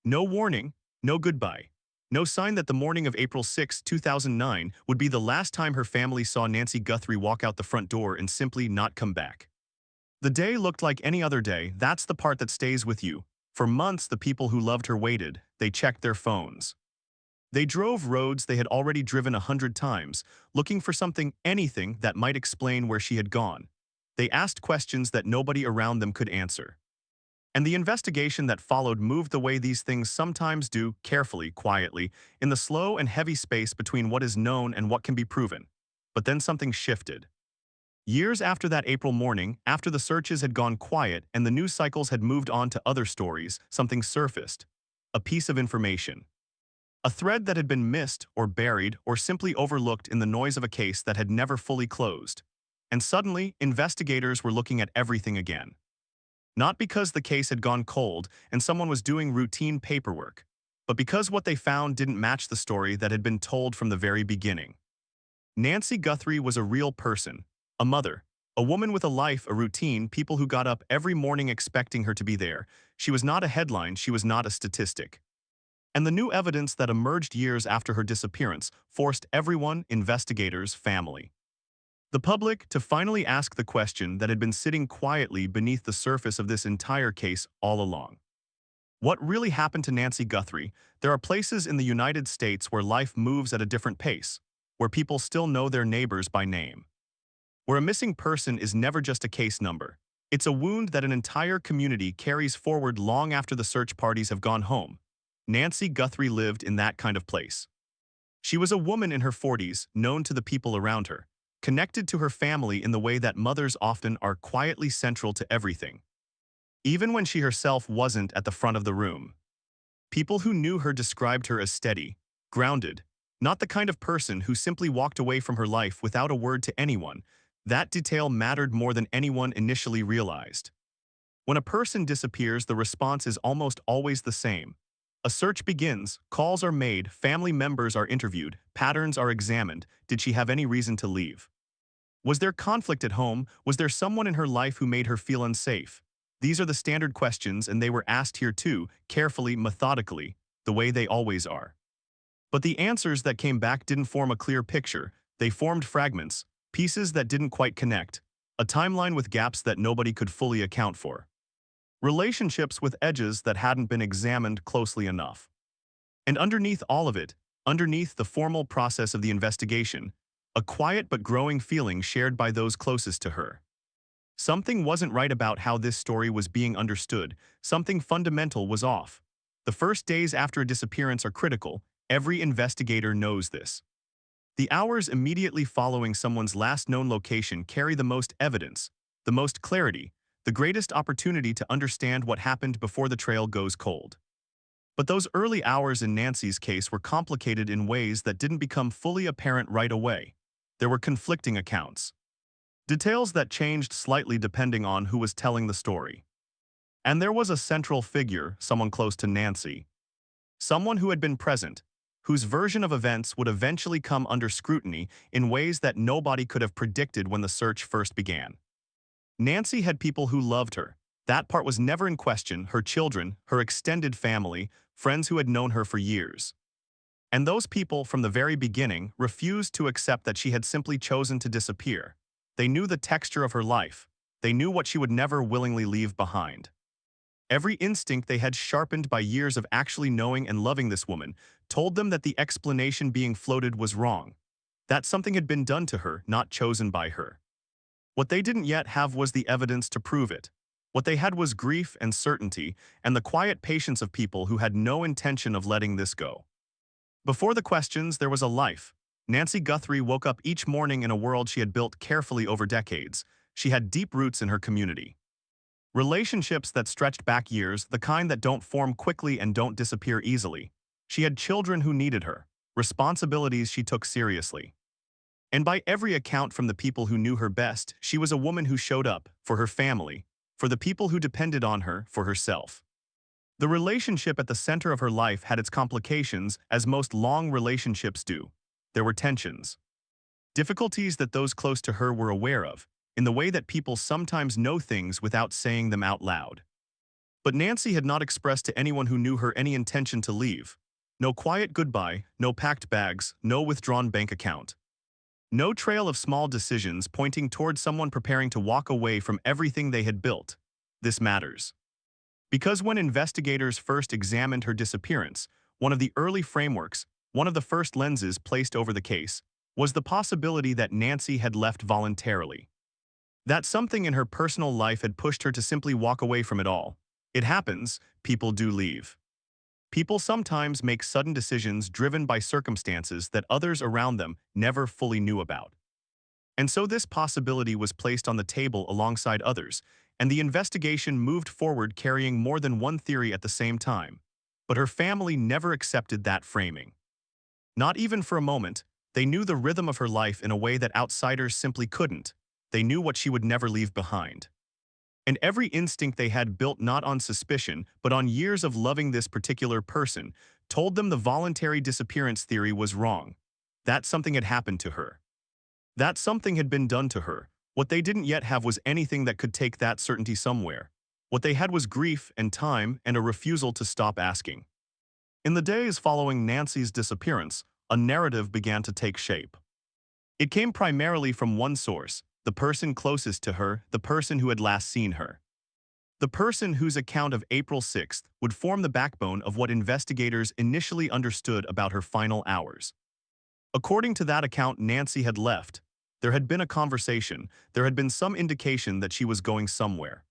No warning, no goodbye. No sign that the morning of April 6, 2009 would be the last time her family saw Nancy Guthrie walk out the front door and simply not come back. The day looked like any other day. That's the part that stays with you. For months, the people who loved her waited. They checked their phones. They drove roads they had already driven 100 times, looking for something, anything, that might explain where she had gone. They asked questions that nobody around them could answer. And the investigation that followed moved the way these things sometimes do, carefully, quietly, in the slow and heavy space between what is known and what can be proven. But then something shifted. Years after that April morning, after the searches had gone quiet and the news cycles had moved on to other stories, something surfaced. A piece of information. A thread that had been missed or buried or simply overlooked in the noise of a case that had never fully closed. And suddenly, investigators were looking at everything again. Not because the case had gone cold and someone was doing routine paperwork, but because what they found didn't match the story that had been told from the very beginning. Nancy Guthrie was a real person, a mother, a woman with a life, a routine, people who got up every morning expecting her to be there. She was not a headline, she was not a statistic. And the new evidence that emerged years after her disappearance forced everyone, investigators, family, the public, to finally ask the question that had been sitting quietly beneath the surface of this entire case all along. What really happened to Nancy Guthrie? There are places in the United States where life moves at a different pace, where people still know their neighbors by name, where a missing person is never just a case number. It's a wound that an entire community carries forward long after the search parties have gone home. Nancy Guthrie lived in that kind of place. She was a woman in her 40s, known to the people around her, connected to her family in the way that mothers often are, quietly central to everything. Even when she herself wasn't at the front of the room. People who knew her described her as steady, grounded, not the kind of person who simply walked away from her life without a word to anyone. That detail mattered more than anyone initially realized. When a person disappears, the response is almost always the same. A search begins, calls are made, family members are interviewed, patterns are examined. Did she have any reason to leave? Was there conflict at home? Was there someone in her life who made her feel unsafe? These are the standard questions, and they were asked here too, carefully, methodically, the way they always are. But the answers that came back didn't form a clear picture. They formed fragments, pieces that didn't quite connect, a timeline with gaps that nobody could fully account for. Relationships with edges that hadn't been examined closely enough. And underneath all of it, underneath the formal process of the investigation, a quiet but growing feeling shared by those closest to her. Something wasn't right about how this story was being understood. Something fundamental was off. The first days after a disappearance are critical. Every investigator knows this. The hours immediately following someone's last known location carry the most evidence, the most clarity, the greatest opportunity to understand what happened before the trail goes cold. But those early hours in Nancy's case were complicated in ways that didn't become fully apparent right away. There were conflicting accounts. Details that changed slightly depending on who was telling the story. And there was a central figure, someone close to Nancy. Someone who had been present, whose version of events would eventually come under scrutiny in ways that nobody could have predicted when the search first began. Nancy had people who loved her. That part was never in question, her children, her extended family, friends who had known her for years. And those people, from the very beginning, refused to accept that she had simply chosen to disappear. They knew the texture of her life. They knew what she would never willingly leave behind. Every instinct they had sharpened by years of actually knowing and loving this woman told them that the explanation being floated was wrong. That something had been done to her, not chosen by her. What they didn't yet have was the evidence to prove it. What they had was grief and certainty, and the quiet patience of people who had no intention of letting this go. Before the questions, there was a life. Nancy Guthrie woke up each morning in a world she had built carefully over decades. She had deep roots in her community. Relationships that stretched back years, the kind that don't form quickly and don't disappear easily. She had children who needed her, responsibilities she took seriously. And by every account from the people who knew her best, she was a woman who showed up for her family, for the people who depended on her, for herself. The relationship at the center of her life had its complications, as most long relationships do. There were tensions. Difficulties that those close to her were aware of, in the way that people sometimes know things without saying them out loud. But Nancy had not expressed to anyone who knew her any intention to leave. No quiet goodbye, no packed bags, no withdrawn bank account. No trail of small decisions pointing toward someone preparing to walk away from everything they had built. This matters. Because when investigators first examined her disappearance, one of the early frameworks, one of the first lenses placed over the case, was the possibility that Nancy had left voluntarily. That something in her personal life had pushed her to simply walk away from it all. It happens, people do leave. People sometimes make sudden decisions driven by circumstances that others around them never fully knew about. And so this possibility was placed on the table alongside others, and the investigation moved forward carrying more than one theory at the same time. But her family never accepted that framing. Not even for a moment. They knew the rhythm of her life in a way that outsiders simply couldn't. They knew what she would never leave behind. And every instinct they had built not on suspicion, but on years of loving this particular person, told them the voluntary disappearance theory was wrong. That something had happened to her. That something had been done to her. What they didn't yet have was anything that could take that certainty somewhere. What they had was grief and time and a refusal to stop asking. In the days following Nancy's disappearance, a narrative began to take shape. It came primarily from one source, the person closest to her, the person who had last seen her. The person whose account of April 6th would form the backbone of what investigators initially understood about her final hours. According to that account, Nancy had left. There had been a conversation, there had been some indication that she was going somewhere.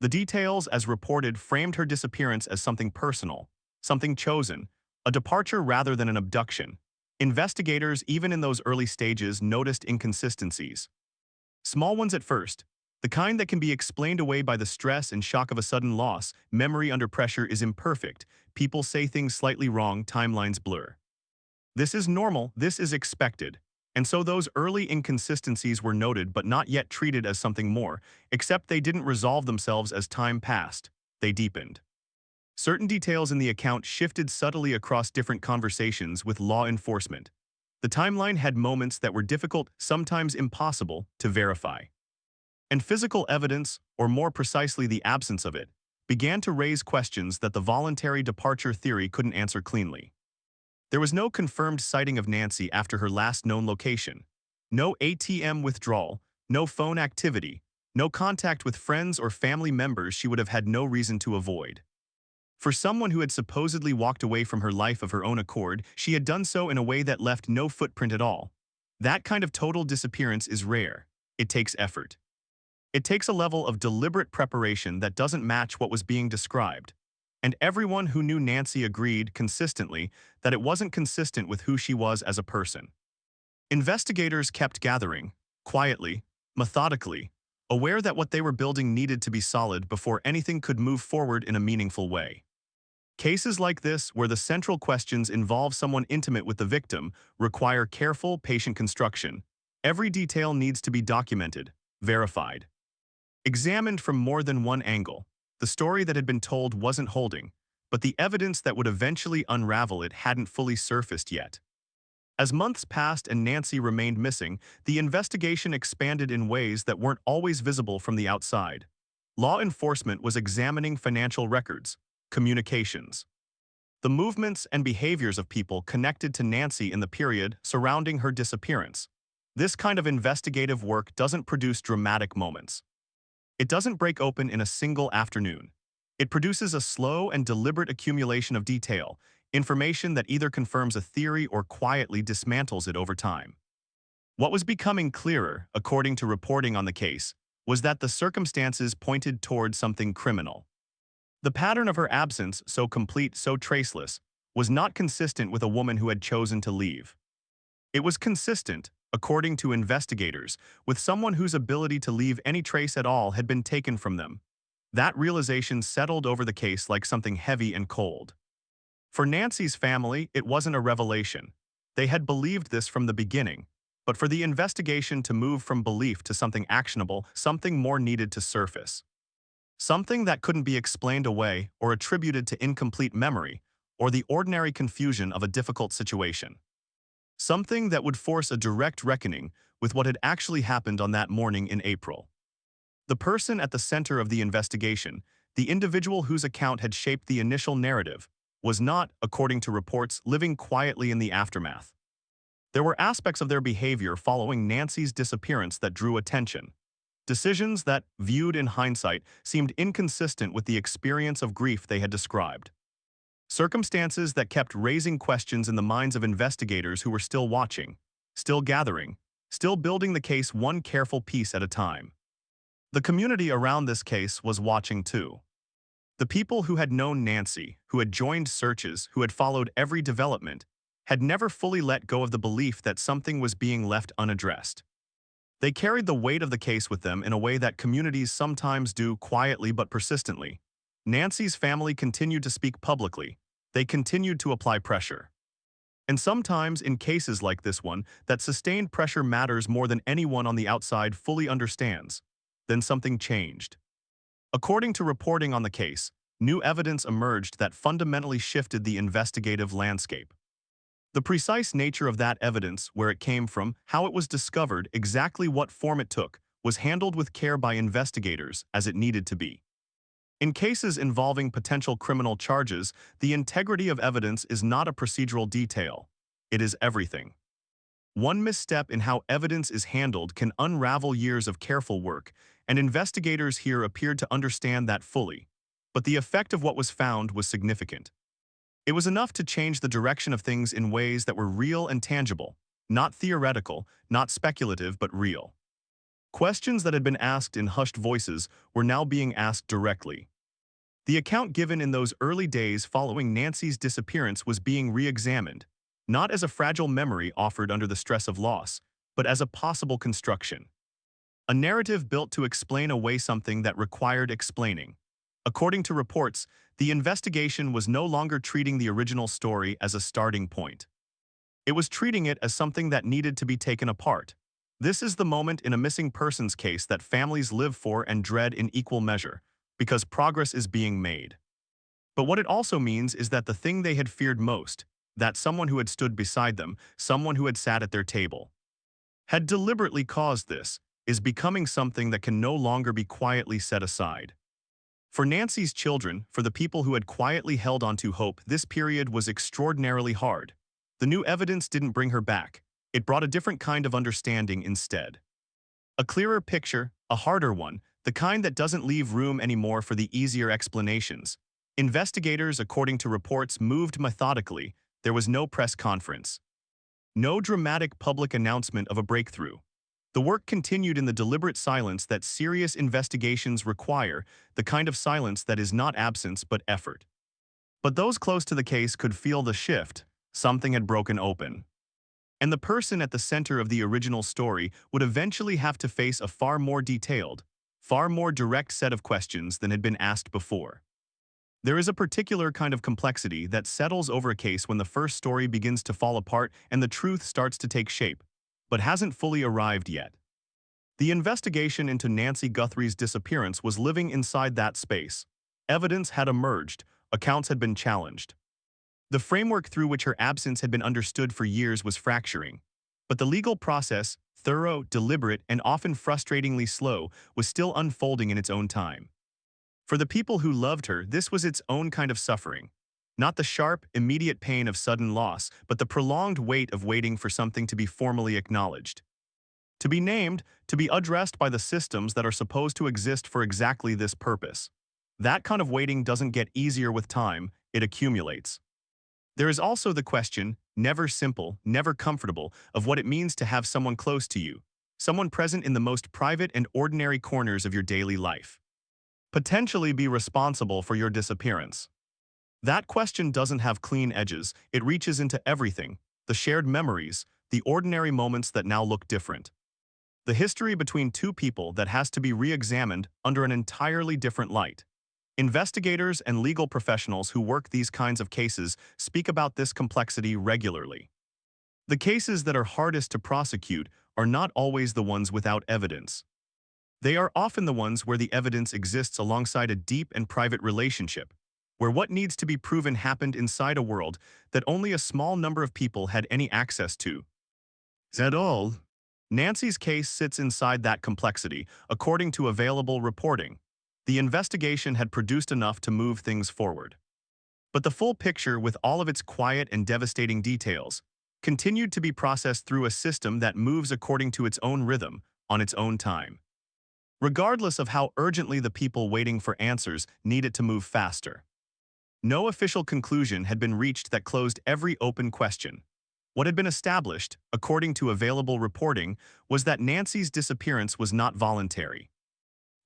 The details, as reported, framed her disappearance as something personal, something chosen, a departure rather than an abduction. Investigators, even in those early stages, noticed inconsistencies. Small ones at first, the kind that can be explained away by the stress and shock of a sudden loss. Memory under pressure is imperfect. People say things slightly wrong, timelines blur. This is normal, this is expected. And so those early inconsistencies were noted but not yet treated as something more, except they didn't resolve themselves as time passed. They deepened. Certain details in the account shifted subtly across different conversations with law enforcement. The timeline had moments that were difficult, sometimes impossible, to verify. And physical evidence, or more precisely the absence of it, began to raise questions that the voluntary departure theory couldn't answer cleanly. There was no confirmed sighting of Nancy after her last known location. No ATM withdrawal, no phone activity, no contact with friends or family members she would have had no reason to avoid. For someone who had supposedly walked away from her life of her own accord, she had done so in a way that left no footprint at all. That kind of total disappearance is rare. It takes effort. It takes a level of deliberate preparation that doesn't match what was being described. And everyone who knew Nancy agreed consistently that it wasn't consistent with who she was as a person. Investigators kept gathering, quietly, methodically, aware that what they were building needed to be solid before anything could move forward in a meaningful way. Cases like this, where the central questions involve someone intimate with the victim, require careful, patient construction. Every detail needs to be documented, verified, examined from more than one angle. The story that had been told wasn't holding, but the evidence that would eventually unravel it hadn't fully surfaced yet. As months passed and Nancy remained missing, the investigation expanded in ways that weren't always visible from the outside. Law enforcement was examining financial records, communications, the movements and behaviors of people connected to Nancy in the period surrounding her disappearance. This kind of investigative work doesn't produce dramatic moments. It doesn't break open in a single afternoon. It produces a slow and deliberate accumulation of detail, information that either confirms a theory or quietly dismantles it over time. What was becoming clearer, according to reporting on the case, was that the circumstances pointed toward something criminal. The pattern of her absence, so complete, so traceless, was not consistent with a woman who had chosen to leave. It was consistent, according to investigators, with someone whose ability to leave any trace at all had been taken from them. That realization settled over the case like something heavy and cold. For Nancy's family, it wasn't a revelation. They had believed this from the beginning. But for the investigation to move from belief to something actionable, something more needed to surface. Something that couldn't be explained away or attributed to incomplete memory or the ordinary confusion of a difficult situation. Something that would force a direct reckoning with what had actually happened on that morning in April. The person at the center of the investigation, the individual whose account had shaped the initial narrative, was not, according to reports, living quietly in the aftermath. There were aspects of their behavior following Nancy's disappearance that drew attention. Decisions that, viewed in hindsight, seemed inconsistent with the experience of grief they had described. Circumstances that kept raising questions in the minds of investigators who were still watching, still gathering, still building the case one careful piece at a time. The community around this case was watching too. The people who had known Nancy, who had joined searches, who had followed every development, had never fully let go of the belief that something was being left unaddressed. They carried the weight of the case with them in a way that communities sometimes do quietly but persistently. Nancy's family continued to speak publicly. They continued to apply pressure. And sometimes, in cases like this one, that sustained pressure matters more than anyone on the outside fully understands. Then something changed. According to reporting on the case, new evidence emerged that fundamentally shifted the investigative landscape. The precise nature of that evidence, where it came from, how it was discovered, exactly what form it took, was handled with care by investigators, as it needed to be. In cases involving potential criminal charges, the integrity of evidence is not a procedural detail. It is everything. One misstep in how evidence is handled can unravel years of careful work, and investigators here appeared to understand that fully. But the effect of what was found was significant. It was enough to change the direction of things in ways that were real and tangible, not theoretical, not speculative, but real. Questions that had been asked in hushed voices were now being asked directly. The account given in those early days following Nancy's disappearance was being re-examined, not as a fragile memory offered under the stress of loss, but as a possible construction. A narrative built to explain away something that required explaining. According to reports, the investigation was no longer treating the original story as a starting point. It was treating it as something that needed to be taken apart. This is the moment in a missing persons case that families live for and dread in equal measure, because progress is being made. But what it also means is that the thing they had feared most, that someone who had stood beside them, someone who had sat at their table, had deliberately caused this, is becoming something that can no longer be quietly set aside. For Nancy's children, for the people who had quietly held onto hope, this period was extraordinarily hard. The new evidence didn't bring her back. It brought a different kind of understanding instead. A clearer picture, a harder one, the kind that doesn't leave room anymore for the easier explanations. Investigators, according to reports, moved methodically. There was no press conference. No dramatic public announcement of a breakthrough. The work continued in the deliberate silence that serious investigations require, the kind of silence that is not absence but effort. But those close to the case could feel the shift. Something had broken open. And the person at the center of the original story would eventually have to face a far more detailed, far more direct set of questions than had been asked before. There is a particular kind of complexity that settles over a case when the first story begins to fall apart and the truth starts to take shape, but hasn't fully arrived yet. The investigation into Nancy Guthrie's disappearance was living inside that space. Evidence had emerged, accounts had been challenged. The framework through which her absence had been understood for years was fracturing. But the legal process, thorough, deliberate, and often frustratingly slow, was still unfolding in its own time. For the people who loved her, this was its own kind of suffering. Not the sharp, immediate pain of sudden loss, but the prolonged weight of waiting for something to be formally acknowledged. To be named, to be addressed by the systems that are supposed to exist for exactly this purpose. That kind of waiting doesn't get easier with time, it accumulates. There is also the question, never simple, never comfortable, of what it means to have someone close to you, someone present in the most private and ordinary corners of your daily life. Potentially be responsible for your disappearance. That question doesn't have clean edges, it reaches into everything, the shared memories, the ordinary moments that now look different. The history between two people that has to be re-examined under an entirely different light. Investigators and legal professionals who work these kinds of cases speak about this complexity regularly. The cases that are hardest to prosecute are not always the ones without evidence. They are often the ones where the evidence exists alongside a deep and private relationship, where what needs to be proven happened inside a world that only a small number of people had any access to. Is that all? Nancy's case sits inside that complexity, according to available reporting. The investigation had produced enough to move things forward. But the full picture, with all of its quiet and devastating details, continued to be processed through a system that moves according to its own rhythm, on its own time. Regardless of how urgently the people waiting for answers needed to move faster. No official conclusion had been reached that closed every open question. What had been established, according to available reporting, was that Nancy's disappearance was not voluntary.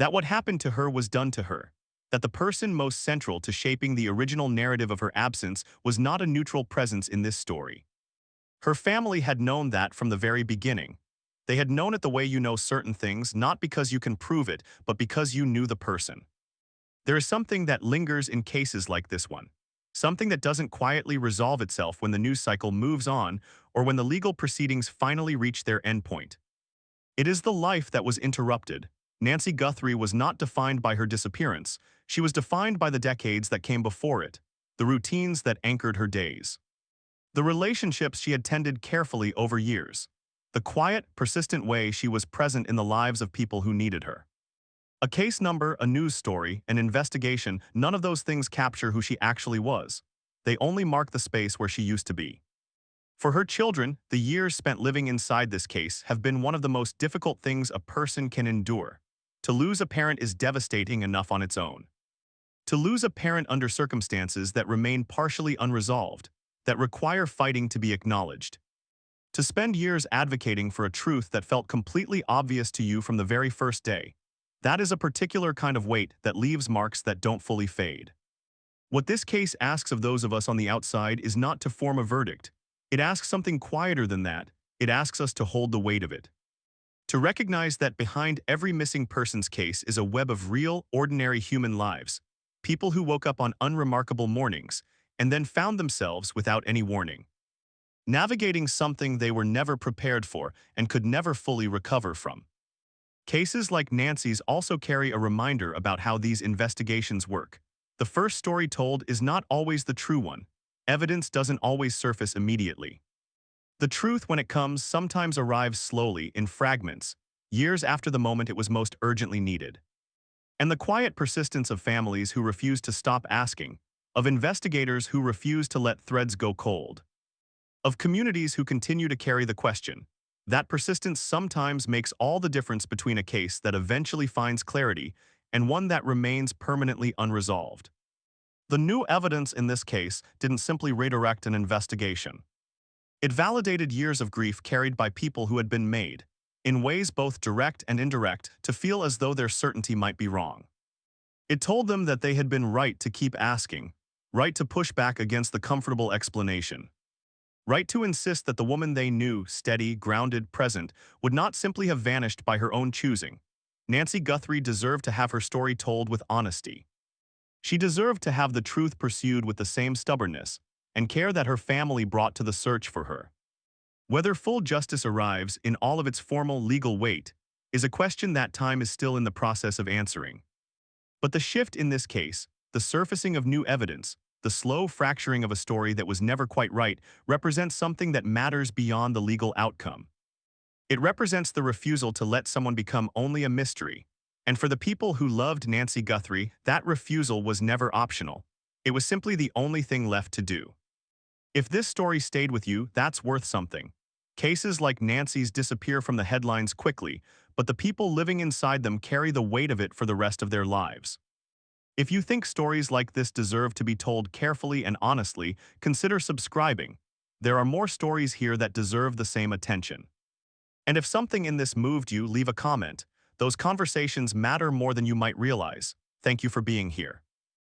That what happened to her was done to her. That the person most central to shaping the original narrative of her absence was not a neutral presence in this story. Her family had known that from the very beginning. They had known it the way you know certain things, not because you can prove it, but because you knew the person. There is something that lingers in cases like this one. Something that doesn't quietly resolve itself when the news cycle moves on or when the legal proceedings finally reach their endpoint. It is the life that was interrupted. Nancy Guthrie was not defined by her disappearance. She was defined by the decades that came before it, the routines that anchored her days. The relationships she had tended carefully over years. The quiet, persistent way she was present in the lives of people who needed her. A case number, a news story, an investigation, none of those things capture who she actually was. They only mark the space where she used to be. For her children, the years spent living inside this case have been one of the most difficult things a person can endure. To lose a parent is devastating enough on its own. To lose a parent under circumstances that remain partially unresolved, that require fighting to be acknowledged. To spend years advocating for a truth that felt completely obvious to you from the very first day. That is a particular kind of weight that leaves marks that don't fully fade. What this case asks of those of us on the outside is not to form a verdict. It asks something quieter than that. It asks us to hold the weight of it. To recognize that behind every missing person's case is a web of real, ordinary human lives. People who woke up on unremarkable mornings and then found themselves without any warning, navigating something they were never prepared for and could never fully recover from. Cases like Nancy's also carry a reminder about how these investigations work. The first story told is not always the true one. Evidence doesn't always surface immediately. The truth, when it comes, sometimes arrives slowly, in fragments, years after the moment it was most urgently needed. And the quiet persistence of families who refuse to stop asking, of investigators who refuse to let threads go cold, of communities who continue to carry the question, that persistence sometimes makes all the difference between a case that eventually finds clarity and one that remains permanently unresolved. The new evidence in this case didn't simply redirect an investigation. It validated years of grief carried by people who had been made, in ways both direct and indirect, to feel as though their certainty might be wrong. It told them that they had been right to keep asking, right to push back against the comfortable explanation. Right to insist that the woman they knew, steady, grounded, present, would not simply have vanished by her own choosing. Nancy Guthrie deserved to have her story told with honesty. She deserved to have the truth pursued with the same stubbornness and care that her family brought to the search for her. Whether full justice arrives in all of its formal legal weight is a question that time is still in the process of answering. But the shift in this case, the surfacing of new evidence, the slow fracturing of a story that was never quite right, represents something that matters beyond the legal outcome. It represents the refusal to let someone become only a mystery. And for the people who loved Nancy Guthrie, that refusal was never optional. It was simply the only thing left to do. If this story stayed with you, that's worth something. Cases like Nancy's disappear from the headlines quickly, but the people living inside them carry the weight of it for the rest of their lives. If you think stories like this deserve to be told carefully and honestly, consider subscribing. There are more stories here that deserve the same attention. And if something in this moved you, leave a comment. Those conversations matter more than you might realize. Thank you for being here.